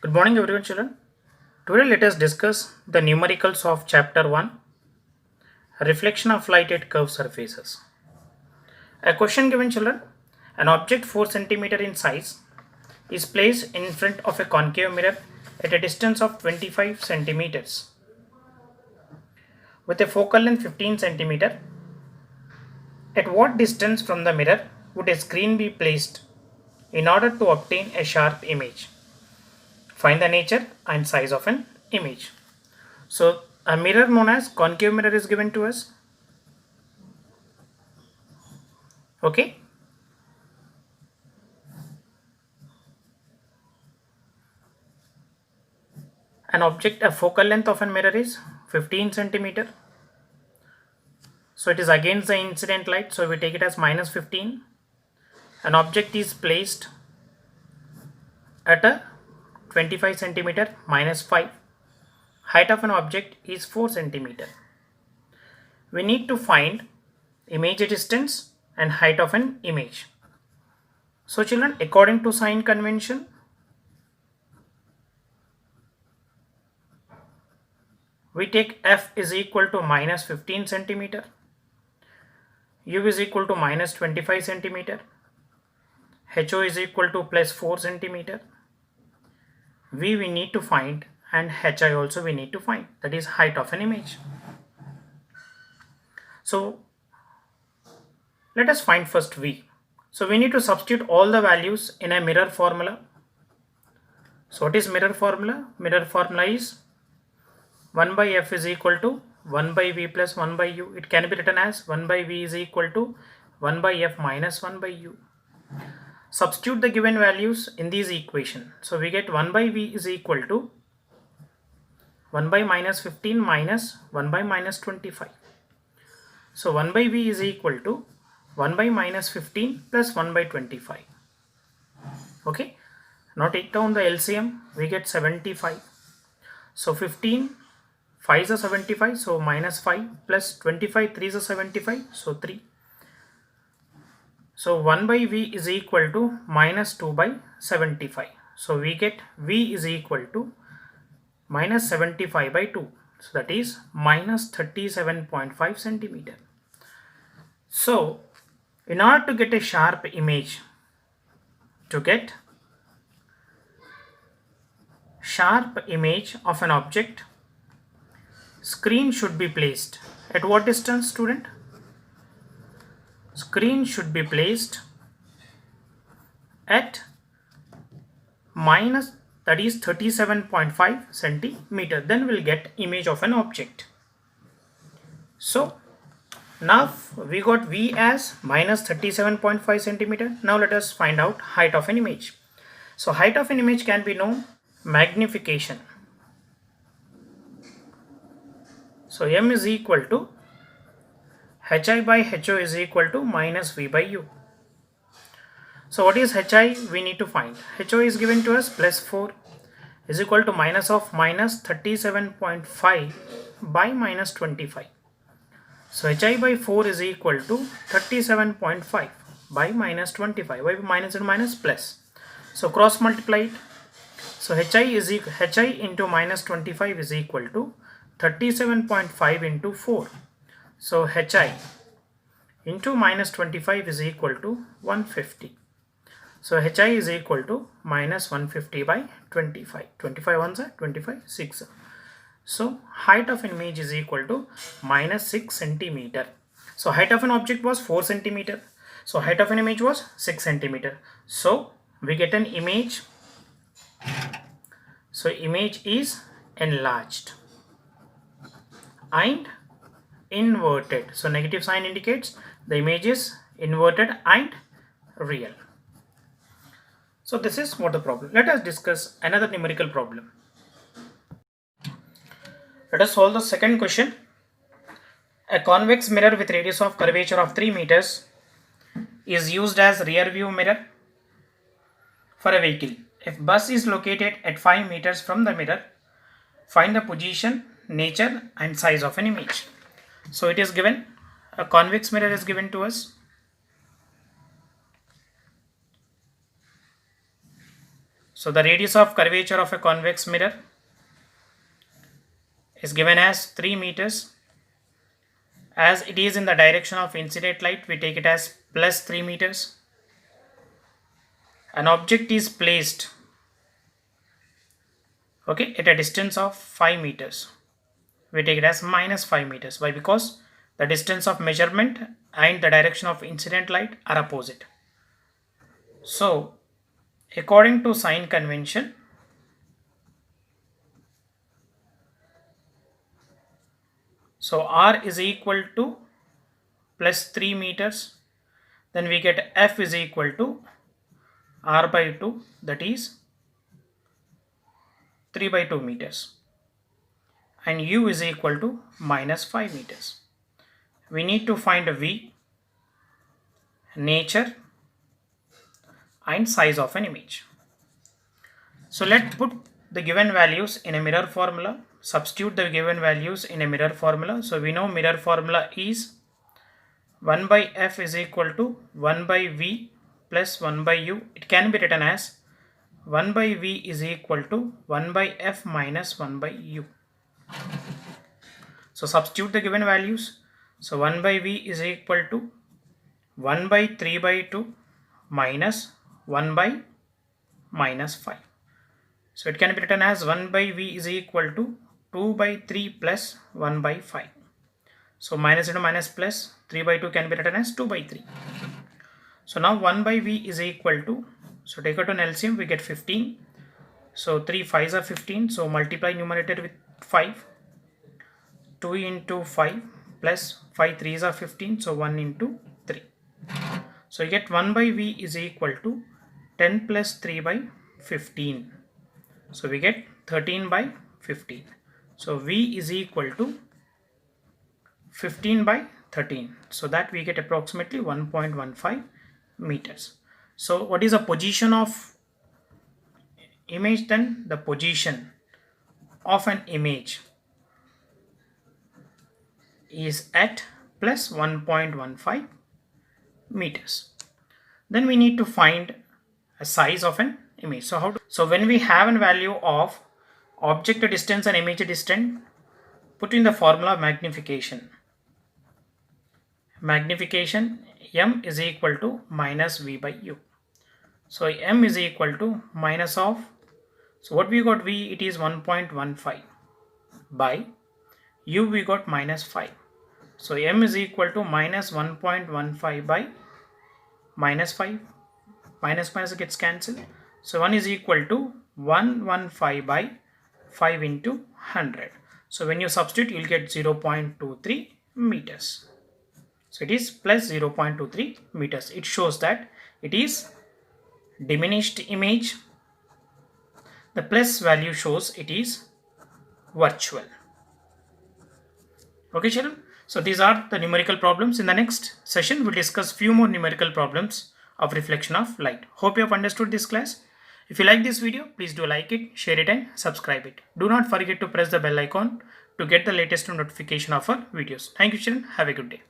Good morning, everyone, children. Today, let us discuss the numericals of Chapter 1, Reflection of Light at Curved Surfaces. A question given, children: an object 4 cm in size is placed in front of a concave mirror at a distance of 25 centimeters with a focal length 15 centimeter. At what distance from the mirror would a screen be placed in order to obtain a sharp image? Find the nature and size of an image. So a mirror known as concave mirror is given to us. Okay. An object, a focal length of a mirror is 15 centimeter. So it is against the incident light. So we take it as minus 15. An object is placed at a 25 centimeter minus 5. Height of an object is 4 centimeter. We need to find image distance and height of an image. So children, according to sign convention, we take f is equal to minus 15 centimeter, u is equal to minus 25 centimeter, ho is equal to plus 4 centimeter, v we need to find, and hi also we need to find, that is height of an image. So let us find first v. So we need to substitute all the values in a mirror formula. So what is mirror formula? Mirror formula is 1 by f is equal to 1 by v plus 1 by u. It can be written as 1 by v is equal to 1 by f minus 1 by u. Substitute the given values in these equation. So we get 1 by v is equal to 1 by minus 15 minus 1 by minus 25. So 1 by v is equal to 1 by minus 15 plus 1 by 25. Okay. Now take down the LCM. We get 75. So 15, 5 is a 75. So minus 5 plus 25, 3 is a 75. So 3. So 1 by v is equal to minus 2 by 75. So we get v is equal to minus 75 by 2. So that is minus 37.5 centimeter. So in order to get a sharp image, of an object, screen should be placed at what distance, student? Screen should be placed at minus, that is 37.5 centimeter. Then we'll get image of an object. So now we got v as minus 37.5 centimeter. Now let us find out height of an image. So height of an image can be known magnification. So m is equal to hi by ho is equal to minus v by u. So what is hi? We need to find. Ho is given to us plus 4 is equal to minus of minus 37.5 by minus 25. So hi by 4 is equal to 37.5 by minus 25. Why minus and minus plus? So cross multiply it. So hi into minus 25 is equal to 37.5 into 4. So hi into minus 25 is equal to 150. So hi is equal to minus 150 by 25. 25 ones are 25, 6. So height of an image is equal to minus 6 centimeter. So height of an object was 4 centimeter. So height of an image was 6 centimeter. So we get an image. So image is enlarged and inverted. So negative sign indicates the image is inverted and real. So this is what the problem. Let us discuss another numerical problem. Let us solve the second question. A convex mirror with radius of curvature of 3 meters is used as rear view mirror for a vehicle. If bus is located at 5 meters from the mirror, find the position, nature and size of an image. So it is given, a convex mirror is given to us. So the radius of curvature of a convex mirror is given as 3 meters. As it is in the direction of incident light, we take it as plus 3 meters. An object is placed at a distance of 5 meters. We take it as minus 5 meters. Why? Because the distance of measurement and the direction of incident light are opposite. So according to sign convention, so r is equal to plus 3 meters, then we get f is equal to r by 2, that is 3 by 2 meters, and u is equal to minus 5 meters. We need to find v, nature and size of an image. So let's put the given values in a mirror formula. Substitute the given values in a mirror formula. So we know mirror formula is 1 by f is equal to 1 by v plus 1 by u. It can be written as 1 by v is equal to 1 by f minus 1 by u. So substitute the given values. So 1 by v is equal to 1 by 3 by 2 minus 1 by minus 5. So it can be written as 1 by v is equal to 2 by 3 plus 1 by 5. So minus into minus plus, 3 by 2 can be written as 2 by 3. So now 1 by v is equal to, so take out an LCM, we get 15. So 3 5s are 15. So multiply numerator with 5. 2 into 5 plus 5 3s are 15. So 1 into 3. So you get 1 by v is equal to 10 plus 3 by 15. So we get 13 by 15. So v is equal to 15 by 13. So that we get approximately 1.15 meters. So what is the position of image then? The position of an image is at plus 1.15 meters. Then we need to find a size of an image. So when we have a value of object distance and image distance, put in the formula of magnification. Magnification m is equal to minus v by u. So m is equal to minus of, so what we got v, it is 1.15 by u we got minus 5. So m is equal to minus 1.15 by minus 5. Minus minus gets cancelled. So 1 is equal to 115 by 5 into 100. So when you substitute, you will get 0.23 meters. So it is plus 0.23 meters. It shows that it is diminished image. The plus value shows it is virtual. Okay, children. So these are the numerical problems. In the next session, we'll discuss few more numerical problems of reflection of light. Hope you have understood this class. If you like this video, please do like it, share it and subscribe it. Do not forget to press the bell icon to get the latest notification of our videos. Thank you, children. Have a good day.